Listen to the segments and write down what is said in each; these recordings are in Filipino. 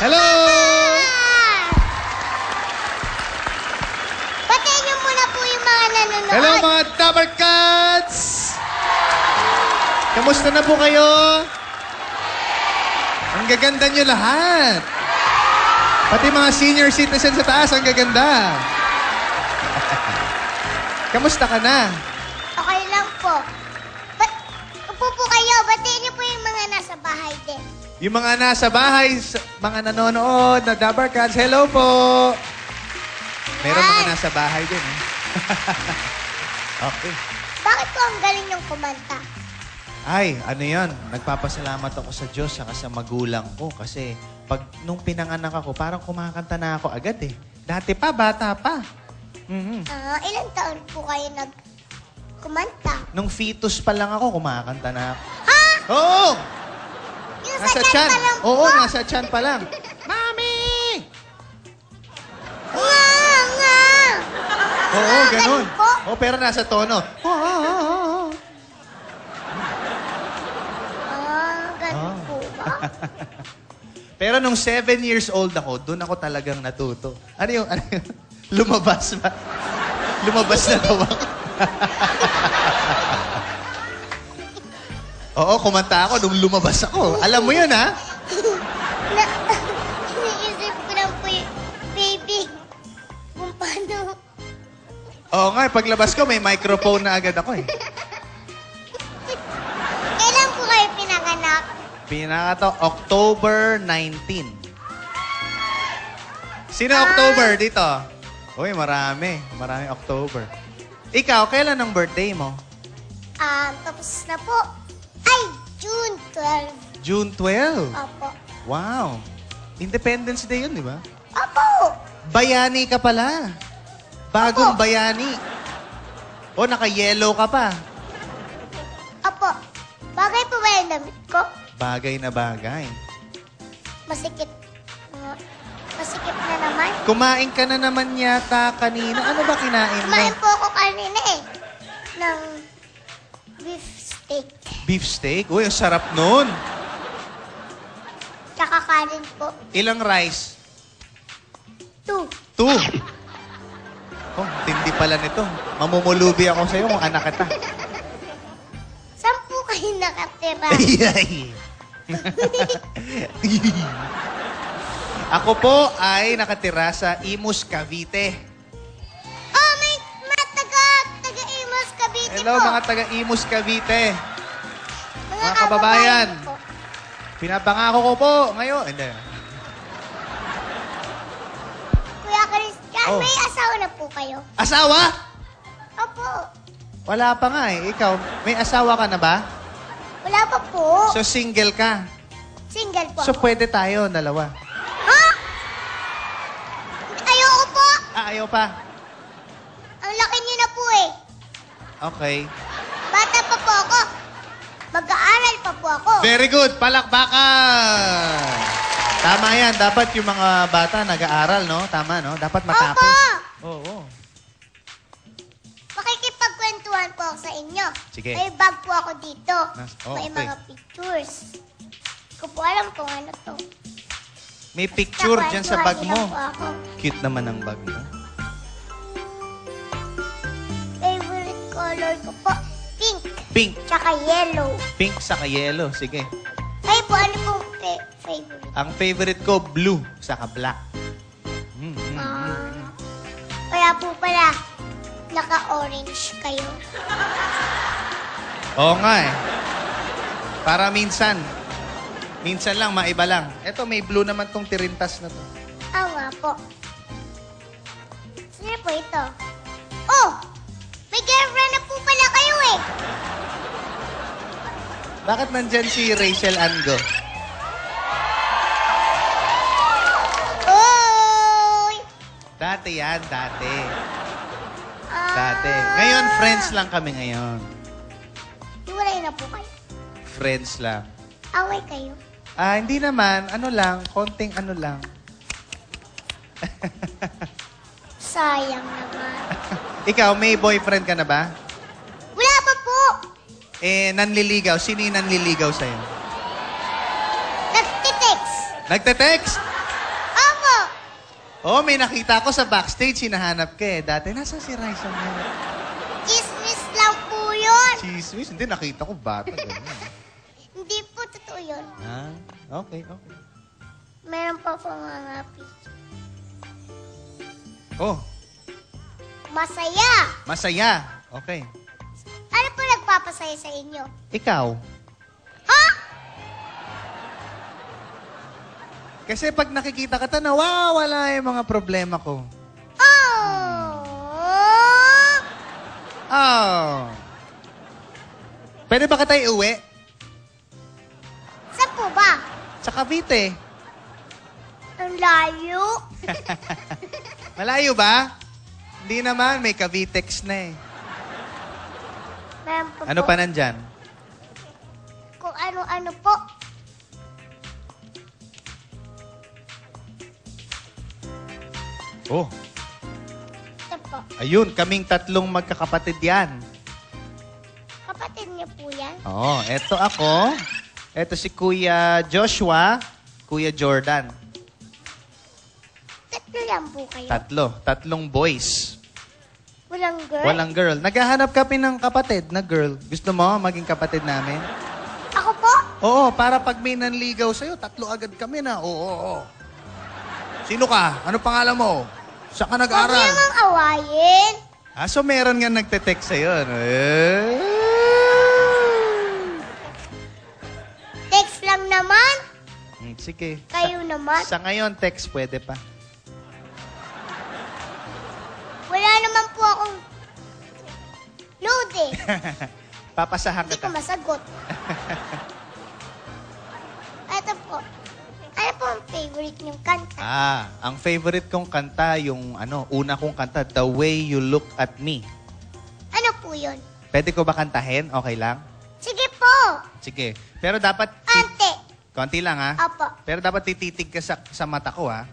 Hello! Patayin niyo muna po yung mga nanonood. Hello mga Dabber Cats! Kamusta na po kayo? Ang gaganda nyo lahat. Pati mga senior citizen sa taas, ang gaganda. Kamusta ka na? Okay lang po. Upo po kayo. Batiin niyo po yung mga nasa bahay din. Yung mga nasa bahay, mga nanonood na Dabber Cats, hello po! Meron mga nasa bahay din, eh. Okay. Bakit po ang galing yung kumanta? Ay, ano yan? Nagpapasalamat ako sa Diyos saka sa magulang ko kasi nung pinanganak ako, parang kumakanta na ako agad eh. Dati pa, bata pa. Ilang taon po kayo nagkumanta? Nung fetus pa lang ako, kumakanta na ako. Ha? Oo! Yung Nasa sa tiyan. pa lang po? Oo, nasa tiyan pa lang. Mami! Nga, nga! Oo, ganun. ganun po? Oo, pero nasa tono. Ganun po ba? Pero nung 7 years old ako, doon ako talagang natuto. Ano yung lumabas ba? Lumabas na daw ako. Oo, kumanta ako nung lumabas ako. Alam mo yun, ha? Iniisip ko lang po yung baby. Kung paano. Oo nga, paglabas ko, may microphone na agad ako eh. Kailan po kayo pinanganak? Pinaka to, October 19. Sino October dito? Uy, marami. Marami October. Ikaw, kailan ang birthday mo? Tapos na po. Ay, June 12. June 12. Opo. Wow. Independence Day yun, di ba? Opo. Bayani ka pala. Bagong bayani. O, naka-yellow ka pa. Opo. Bagay po ba yung damit ko? Bagay na bagay. Masikip. Masikip na naman. Kumain ka na naman yata kanina. Ano ba kinain mo? Kumain po ako kanina eh. Ng beef steak. Beef steak? Uy, ang sarap nun. Tsaka kanin po. Ilang rice? 2. 2. Oh, tindi pala nito. Mamumulubi ako sa'yo kung anak kita. Saan po kayo nakatira? Ay. Ako po ay nakatira sa Imus, Cavite. Oh, may taga-Imus, Cavite Hello, po. mga taga-Imus, Cavite. Mga kababayan. kababayan po. Pinapangako ko po ngayon. Hindi. Kuya Christian, Oh. may asawa na po kayo? Asawa? Opo. Wala pa nga eh. Ikaw, may asawa ka na ba? Wala pa po. So, single ka. Single po So, ako. pwede tayo, dalawa. Ha? Ayoko po. Ayaw pa. Ang laki niyo na po eh. Okay. Bata pa po ako. Mag-aaral pa po ako. Very good. Palakpakan! Tama yan. Dapat yung mga bata nag-aaral, no? Tama, no? Dapat matapos. Oo. Makikipagkwentuhan po ako sa inyo. Sige. May bag po ako dito. May okay. mga pictures. Hindi ko po alam kung ano to. May picture dyan sa bag Kakwentuhan mo. niyo lang po ako. Cute naman ang bag mo. Favorite color ko po, pink. Pink. Tsaka yellow. Pink saka yellow. Sige. Ay po, ano pong favorite? Ang favorite ko, blue saka black. Kaya po pala, naka-orange kayo. Oo nga eh. Para minsan. Minsan lang, maiba lang. Eto, may blue naman tong tirintas na to. Oo nga po. Sino po ito? Oh! May girlfriend na po pala kayo eh. Bakit nandyan si Rachel Ango? Oy! Dati yan, dati. Ah, Dati. Ngayon, friends lang kami ngayon. Hiwalay na po kayo. Friends lang. Away kayo. Hindi naman. Ano lang, konting ano lang. Sayang naman. Ikaw, may boyfriend ka na ba? Wala pa po. Nanliligaw. Sino yung nanliligaw sa'yo? Nagtitext. Nagte-text? Oh, may nakita ko sa backstage, hinahanap ka eh. Dati, nasa si Raisa mo? Chismis lang po yun. Chismis? Hindi, nakita ko bata. Ganun. Hindi po totoo yun. Ah, okay, okay. Meron pa po mga picture. Oh, Masaya. masaya. Okay. Ano po nagpapasaya sa inyo? Ikaw? Ha? Kasi pag nakikita ka, nawawala yung mga problema ko. Oh! Oh. Pwede ba kita iuwi? Saan po ba? Sa Cavite. Ang layo. Malayo ba? Hindi naman, may Cavitex na eh. Meron pa Ano po. pa nandyan? Kung ano-ano po. Oh, Ito po. ayun, kaming tatlong magkakapatid yan. Kapatid niyo po yan? Oo, eto ako. Eto si Kuya Joshua, Kuya Jordan. Tatlo lang po kayo? Tatlong boys. Walang girl? Walang girl. Naghahanap kami ng kapatid na girl. Gusto mo maging kapatid namin? Ako po? Oo, para pag may nanligaw sa'yo, tatlo agad kami na. Oo. Sino ka? Ano pangalan mo? Saan ka Huwag nag-aaral? niyo namang awayin. Ah, so meron nga nagte-text sa'yo. No? Text lang naman. Sige. Kayo naman. Sa ngayon, text pwede pa. Wala naman po akong load eh. Papasahan Hindi ko kita. masagot. Ito po. Ano po ang favorite niyong kanta? Ah, ang favorite kong kanta, yung una kong kanta, The Way You Look at Me. Ano po yun? Pwede ko ba kantahin? Okay lang? Sige po. Sige. Pero dapat... Ante. Konti lang, ha? Apo. Pero dapat tititig ka sa mata ko, ha?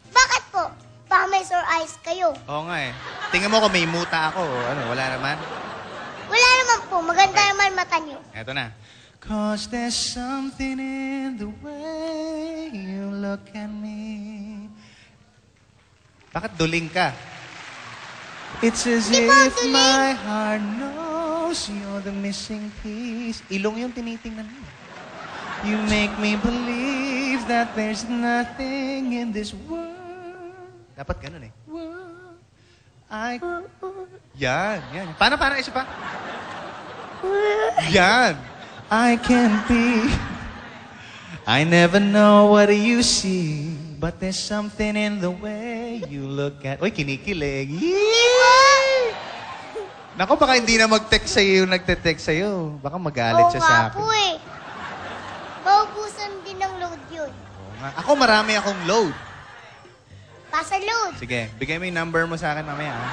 Bakit po? Baka may sore eyes kayo. Oo nga, eh. Tingnan mo kung may muta ako. Wala naman. Wala naman po. Maganda Okay. naman mata niyo. Eto na. 'Cause there's something in the way you look at me. Bakit duling ka? It's as Di ba if duling? my heart knows you're the missing piece. Ilong yung tinitingnan mo. You make me believe that there's nothing in this world. Dapat ganun eh. World. Yan. Paano? Isa pa? Yan. I can't be. I never know what you see, but there's something in the way you look at. Uy, kinikilig. Yay! Naku, baka hindi na mag-text sa'yo yung nagte-text sa'yo. Baka magalit Oo siya nga sa akin. po eh. Maubusan din ng load yun. Oo nga. Ako marami akong load. Pasa load. Sige, bigay mo yung number mo sa akin mamaya. Ha?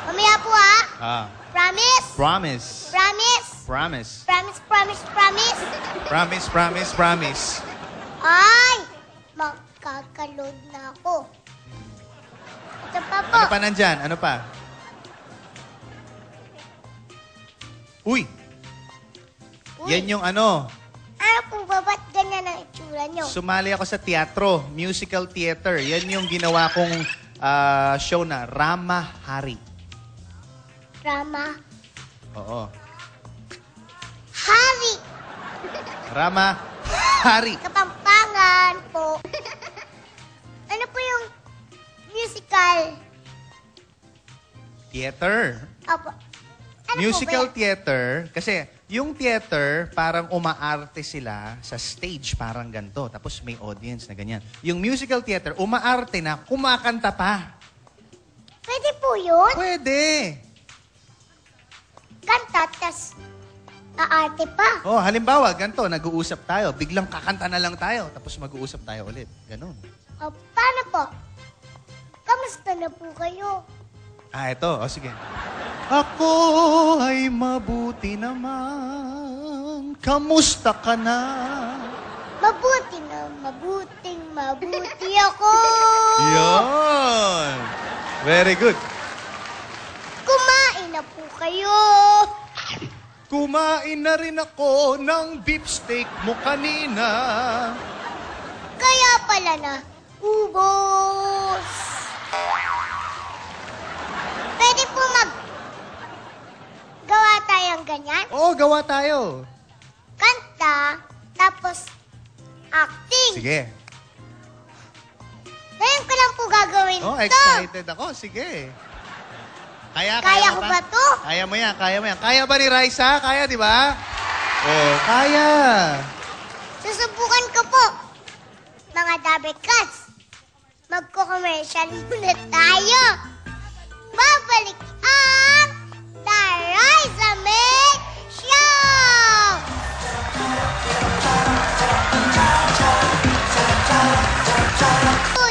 Mamaya po ha. Ah, Promise? promise. Promise? Promise. Promise, promise, promise. Promise, promise, promise. Ay! Magkakaload na ako. Ito pa po. Ano pa nandyan? Ano pa? Uy! Uy, Yan yung ano, Ano po ba? Ba't ganyan ang itsura nyo? sumali ako sa teatro, musical theater. Yan yung ginawa kong show na Rama Hari. Rama. Oo. Hari. Rama Hari. Kapampangan po. Ano po yung musical? Theater. Opo. Ano Musical po ba? theater, kasi yung theater, parang umaarte sila sa stage, parang ganito. Tapos may audience na ganyan. Yung musical theater, umaarte na, kumakanta pa. Pwede po yun? Pwede. Kanta, tas aarte pa. Oh, halimbawa, ganito, nag-uusap tayo. Biglang kakanta na lang tayo, tapos mag-uusap tayo ulit. Ganon. O, paano po? Kamusta na po kayo? Ah, ito. O, sige. Ako ay mabuti naman. Kamusta ka na? Mabuti na, mabuti ako. Yon! Very good. Kumain na po kayo. Kumain na rin ako ng beef steak mo kanina. Kaya pala na, ubos. Pwede po gawa tayong ganyan? Oo, gawa tayo. Kanta, tapos acting. Sige. Ngayon ko lang po gagawin Oh, to. excited ako. Sige. Kaya Ko mo ba to? Kaya mo yan, kaya mo yan. Kaya ba ni Raisa? Kaya, di ba? Oh, kaya. Susubukan ko po. Mga Dabecats, magko-commercial muna tayo. Babalik ang The Raisa May Show!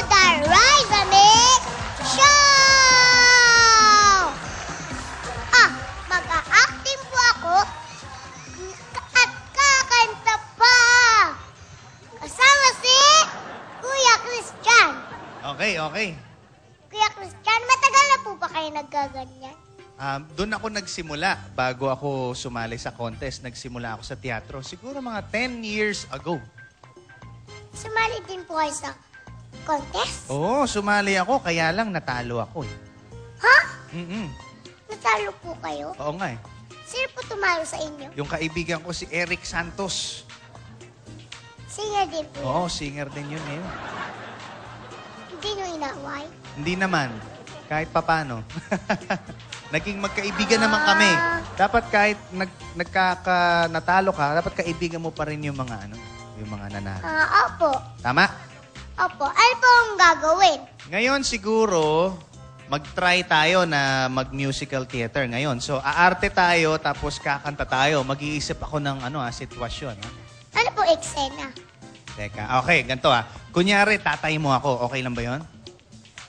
The Raisa May Show! Mag-a-acting po ako at kakanta pa. Kasama si Kuya Christian. Okay, okay. Kuya Christian, matagal na po ba kayo naggaganyan? Doon ako nagsimula bago ako sumali sa contest. Nagsimula ako sa teatro. Siguro mga 10 years ago. Sumali din po kayo sa contest? Oo, sumali ako. Kaya lang natalo ako eh. Ha? Mm-mm. Natalo po kayo? Oo nga eh. Sino po tumalo sa inyo? Yung kaibigan ko si Eric Santos. Singer din po. Oo, singer din yun eh. Hindi nyo inaway? Hindi naman. Kahit papano. Naging magkaibigan naman kami. Dapat kahit natalo ka, dapat kaibigan mo pa rin yung mga yung mga nanalo. Opo. Tama? Opo. Ano po ang gagawin? Ngayon siguro, mag-try tayo na mag-musical theater ngayon. So, aarte tayo, tapos kakanta tayo. Mag-iisip ako ng sitwasyon. Ha? Ano po eksena? Teka, okay, ganito Kunyari, tatay mo ako. Okay lang ba yon?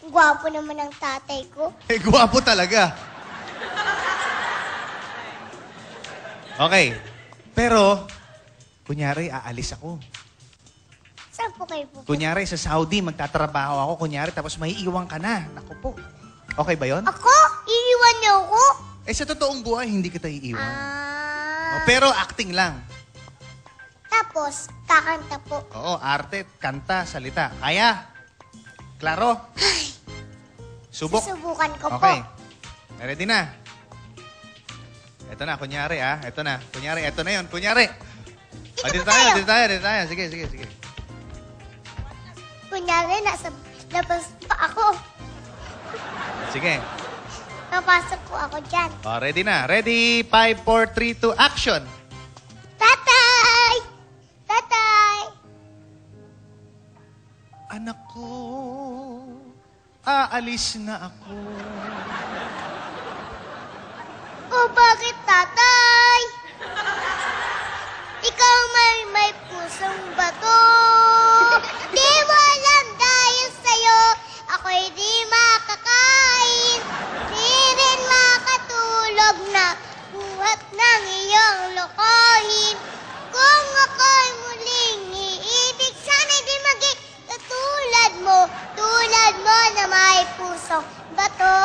Gwapo naman ang tatay ko. Eh, guwapo talaga. Okay. Pero, kunyari, aalis ako. Saan po kayo po? Kunyari, sa Saudi, magtatrabaho ako. Kunyari, tapos may iwan ka na. Naku po. Okay ba yon? Ako? Iiwan niyo ako? Eh, sa totoong buhay, hindi kita iiwan. Ah. Pero acting lang. Tapos, kakanta po. Oo, arte, kanta, salita. Kaya? Klaro? Subok? Susubukan ko Okay. po. Ready na? Ito na, kunyari Ito na. Kunyari, ito na yun. Kunyari. Dito Dito po tayo. tayo. Sige, sige, sige. Kunyari, nasa labas pa ako. Sige. Napasok po ako dyan. O, ready na. Ready? 5, 4, 3, 2, action! Tatay! Tatay! Anak ko, aalis na ako. O bakit tatay? Ikaw may pusong bato. Di walang dahil sa'yo, ako'y di makakain. Di rin makatulog na buhat ng iyong lokohin. Kung ako'y muling iibig, sana'y di maging tulad mo na may pusong bato.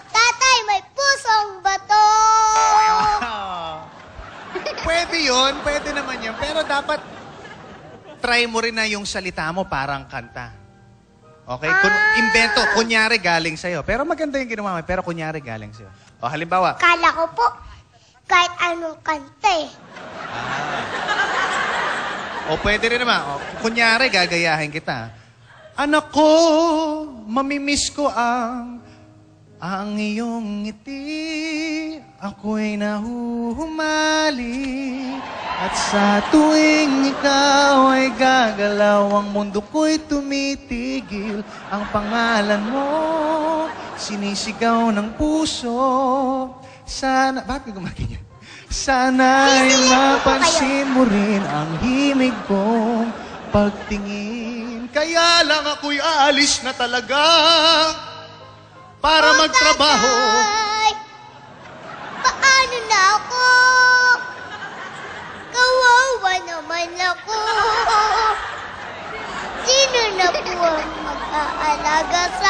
Tatay, may pusong bato. Pwede yun, pwede naman yun. Pero dapat try mo rin na yung salita mo parang kanta. Okay? Invento, kunyari galing sa'yo. Pero maganda yung ginawa mo, pero kunyari galing sa'yo. O halimbawa, Kala ko po, kahit anong kanta eh. o pwede rin naman, kunyari gagayahin kita. Anak ko, mamimiss ko ang iyong ngiti. Ako'y nahuhumali. At sa tuwing ikaw ay gagalaw, ang mundo ko'y tumitigil. Ang pangalan mo, sinisigaw ng puso. Sana, bakit gumaganyan? Sana'y mapansin mo rin ang himig kong pagtingin. Kaya lang ako'y aalis na talaga para magtrabaho. Tatay, paano na ako? Kawawa naman ako. Sino na po ang mag-aalaga sa